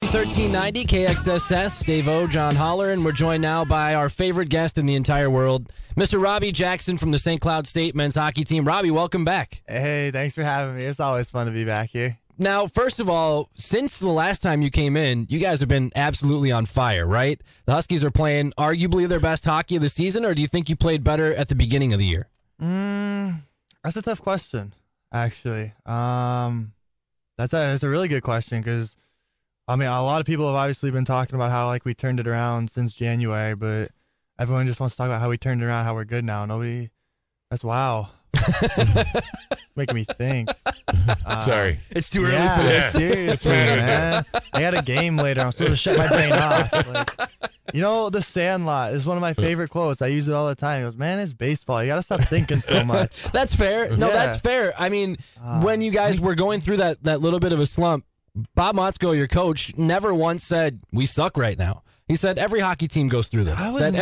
1390 KXSS, Dave O, John Holler, and we're joined now by our favorite guest in the entire world, Mr. Robby Jackson from the St. Cloud State men's hockey team. Robby, welcome back. Hey, thanks for having me. It's always fun to be back here. Now, first of all, since the last time you came in, you guys have been absolutely on fire, right? The Huskies are playing arguably their best hockey of the season, or do you think you played better at the beginning of the year? That's a tough question, actually. That's a really good question because, I mean, a lot of people have obviously been talking about how, like, we turned it around since January, but everyone just wants to talk about how we turned it around, how we're good now. That's wow. Making me think. Sorry. It's too early for this. Seriously, man. I got a game later. I'm supposed to shut my brain off. Like, you know, The Sandlot is one of my favorite quotes. I use it all the time. He goes, man, it's baseball. You got to stop thinking so much. That's fair. No, that's fair. I mean, when you guys were going through that little bit of a slump, Bob Motzko, your coach, never once said, we suck right now. He said every hockey team goes through this. That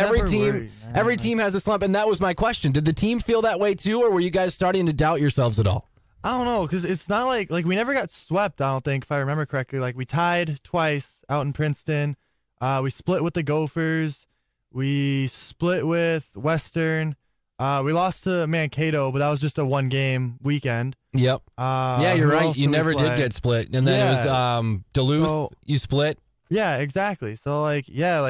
every team has a slump, and that was my question. Did the team feel that way too, or were you guys starting to doubt yourselves at all? I don't know, because it's not like we never got swept, I don't think, if I remember correctly. Like, we tied twice out in Princeton. We split with the Gophers. We split with Western. We lost to Mankato, but that was just a one-game weekend. Yep. Yeah, you're right. You never did get split. And then it was Duluth, you split. Yeah, exactly. So,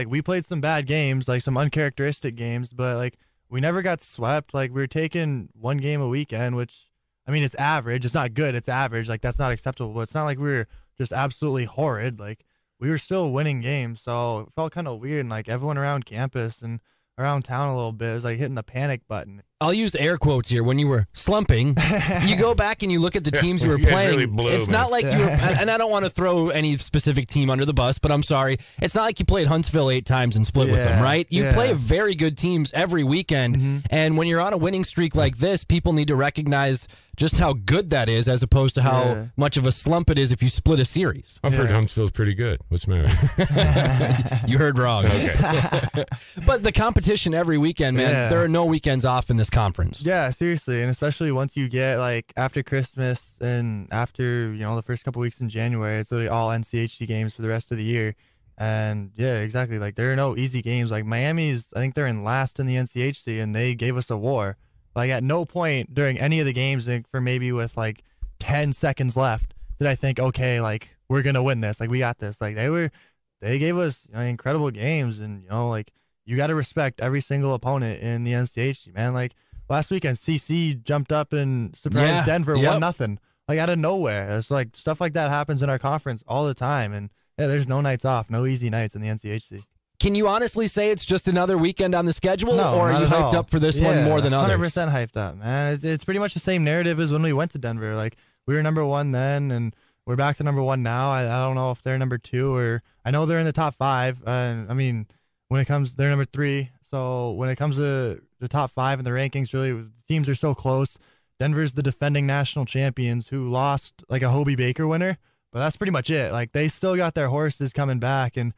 we played some bad games, like some uncharacteristic games, but, like, we never got swept. Like, we were taking one game a weekend, which, I mean, it's average. It's not good. It's average. Like, that's not acceptable. But it's not like we were just absolutely horrid. Like, we were still winning games. So it felt kind of weird. And, like, everyone around campus and around town a little bit was, like, hitting the panic button. I'll use air quotes here. When you were slumping, you go back and you look at the teams you were playing. Really it's not like you were, and I don't want to throw any specific team under the bus, but I'm sorry. It's not like you played Huntsville 8 times and split with them, right? You play very good teams every weekend, and when you're on a winning streak like this, people need to recognize just how good that is as opposed to how much of a slump it is if you split a series. I've heard Huntsville's pretty good. What's the matter? You heard wrong. Okay. But the competition every weekend, man, there are no weekends off in this conference. Yeah, seriously, and especially once you get, like, after Christmas and after, you know, the first couple weeks in January, it's literally all NCHC games for the rest of the year. And yeah, exactly, like, there are no easy games. Like, Miami's, I think they're in last in the NCHC, and they gave us a war. Like, at no point during any of the games, for maybe with, like, 10 seconds left, did I think, okay, like, we're gonna win this, like, we got this. Like, they gave us, you know, incredible games, and, you know, like, you got to respect every single opponent in the NCHC, man. Like, last weekend, CC jumped up and surprised Denver 1-0, like, out of nowhere. It's like stuff like that happens in our conference all the time, and there's no nights off, no easy nights in the NCHC. Can you honestly say it's just another weekend on the schedule, no, or are you hyped up for this one more than others? 100% hyped up, man. It's pretty much the same narrative as when we went to Denver. Like, we were number 1 then, and we're back to number 1 now. I don't know if they're number 2, or I know they're in the top 5. I mean, when it comes, they're number 3. So when it comes to the top 5 in the rankings, really, teams are so close. Denver's the defending national champions who lost, like, a Hobie Baker winner, but that's pretty much it. Like, they still got their horses coming back, and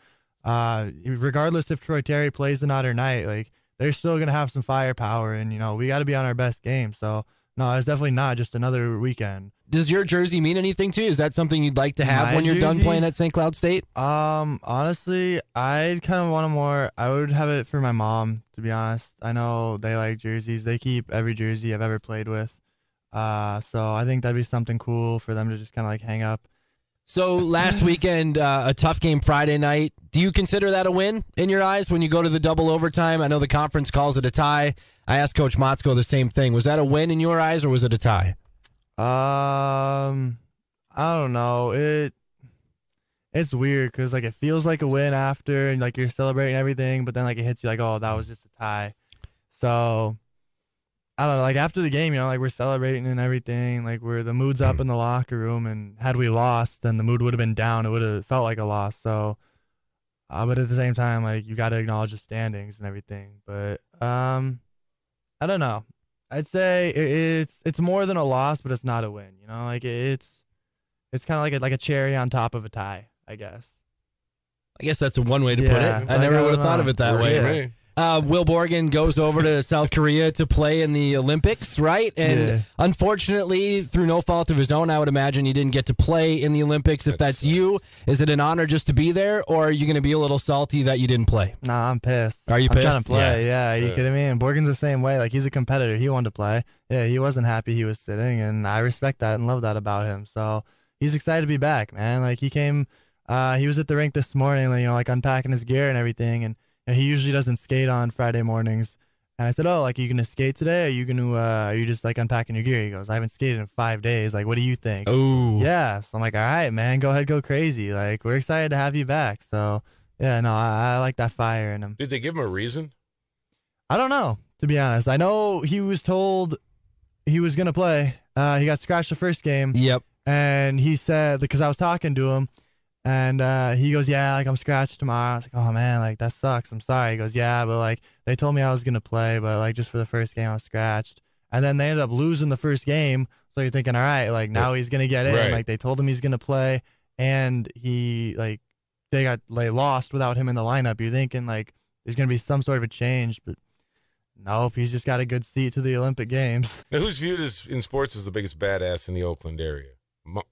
regardless if Troy Terry plays the night or night, like, they're still going to have some firepower, and, you know, we got to be on our best game. So, no, it's definitely not just another weekend. Does your jersey mean anything to you? Is that something you'd like to have when you're done playing at St. Cloud State? Honestly, I'd kind of want a more, I would have it for my mom, to be honest. I know they like jerseys. They keep every jersey I've ever played with. So I think that'd be something cool for them to just kind of, like, hang up. So last weekend, a tough game Friday night. Do you consider that a win in your eyes when you go to the double overtime? I know the conference calls it a tie. I asked Coach Motzko the same thing. Was that a win in your eyes, or was it a tie? I don't know. It's weird because, like, it feels like a win after, and, like, you're celebrating everything, but then, like, it hits you like, oh, that was just a tie. So I don't know, like, after the game, you know, like, we're celebrating and everything, like, the mood's up in the locker room, and had we lost, then the mood would have been down. It would have felt like a loss. So, but at the same time, like, you got to acknowledge the standings and everything. But I don't know. I'd say it's more than a loss, but it's not a win. You know, like, it's kind of like a cherry on top of a tie, I guess. I guess that's one way to put it. I never would have thought of it that way. Will Borgen goes over to South Korea to play in the Olympics, right? And unfortunately, through no fault of his own, I would imagine he didn't get to play in the Olympics. If that's you, is it an honor just to be there, or are you going to be a little salty that you didn't play? Nah, I'm pissed. Are you pissed? I'm trying to play. Yeah, are you kidding me? And Borgen's the same way. Like, he's a competitor. He wanted to play. Yeah, he wasn't happy he was sitting, and I respect that and love that about him. So he's excited to be back, man. Like, he came, he was at the rink this morning, you know, like unpacking his gear and everything, and he usually doesn't skate on Friday mornings. And I said, oh, like, are you going to skate today? Are you just like unpacking your gear? He goes, I haven't skated in 5 days. Like, what do you think? Ooh. Yeah. So I'm like, all right, man, go ahead, go crazy. Like, we're excited to have you back. So yeah, no, I like that fire in him. Did they give him a reason? I don't know, to be honest. I know he was told he was going to play. He got scratched the first game. Yep. And he said, because I was talking to him, and he goes, yeah, like, I'm scratched tomorrow. I was like, oh, man, like, that sucks. I'm sorry. He goes, yeah, but, like, they told me I was going to play, but, like, just for the first game, I was scratched. And then they ended up losing the first game. So you're thinking, all right, like, now he's going to get in. Right. Like, they told him he's going to play, and he, like, they got, like, lost without him in the lineup. You're thinking, like, there's going to be some sort of a change, but nope, he's just got a good seat to the Olympic Games. Now, who's viewed in sports as the biggest badass in the Oakland area?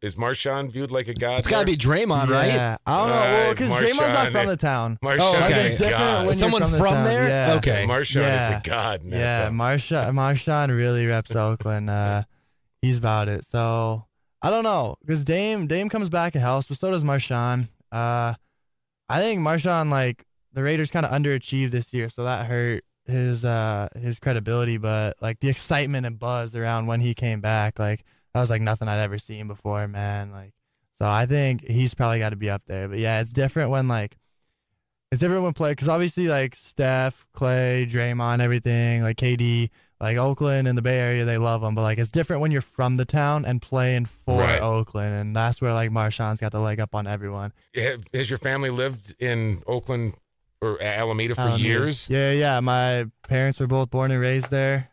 Is Marshawn viewed like a god? It's got to be Draymond, right? Yeah, I don't know. Well, because Draymond's not from the town. Marshawn okay. is a god. When Someone you're from, from there? Yeah. Okay. Marshawn is a god. Yeah, Marshawn really reps Oakland. He's about it. So I don't know, because Dame comes back and helps, but so does Marshawn. I think Marshawn, like, the Raiders kind of underachieved this year, so that hurt his credibility. But, like, the excitement and buzz around when he came back, like, that was like nothing I'd ever seen before, man. Like, so I think he's probably got to be up there. But yeah, it's different when play, because obviously, like, Steph, Clay, Draymond, everything, like KD, like Oakland and the Bay Area, they love them. But, like, it's different when you're from the town and playing for Oakland, and that's where, like, Marshawn's got the leg up on everyone. Has your family lived in Oakland or Alameda for years? Yeah. My parents were both born and raised there.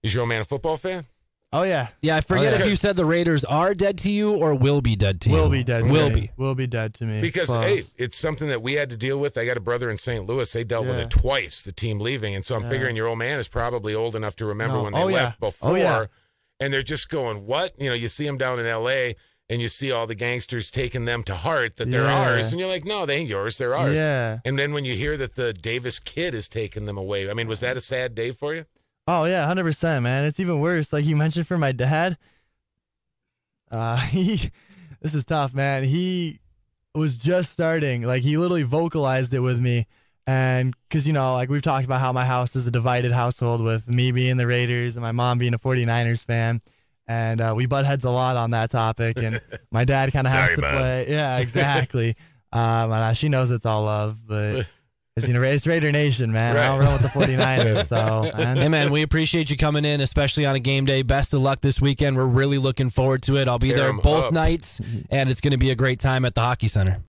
Is your old man a football fan? Oh, yeah. Yeah, I forget if you said the Raiders are dead to you or will be dead to you. Will be dead. Will be dead to me. Because, hey, it's something that we had to deal with. I got a brother in St. Louis. They dealt with it twice, the team leaving. And so I'm figuring your old man is probably old enough to remember when they left before. And they're just going, what? You know, you see them down in L.A., and you see all the gangsters taking them to heart that they're ours. And you're like, no, they ain't yours. They're ours. Yeah. And then when you hear that the Davis kid is taking them away, I mean, was that a sad day for you? Oh, yeah, 100%, man. It's even worse. Like you mentioned for my dad, this is tough, man. He was just starting. Like, he literally vocalized it with me. And because, you know, like, we've talked about how my house is a divided household with me being the Raiders and my mom being a 49ers fan. And we butt heads a lot on that topic. And my dad kind of has to play. Yeah, exactly. And she knows it's all love, but it's, you know, it's Raider Nation, man. I don't run with the 49ers. So, man. Hey, man, we appreciate you coming in, especially on a game day. Best of luck this weekend. We're really looking forward to it. I'll be there both nights, and it's going to be a great time at the Hockey Center.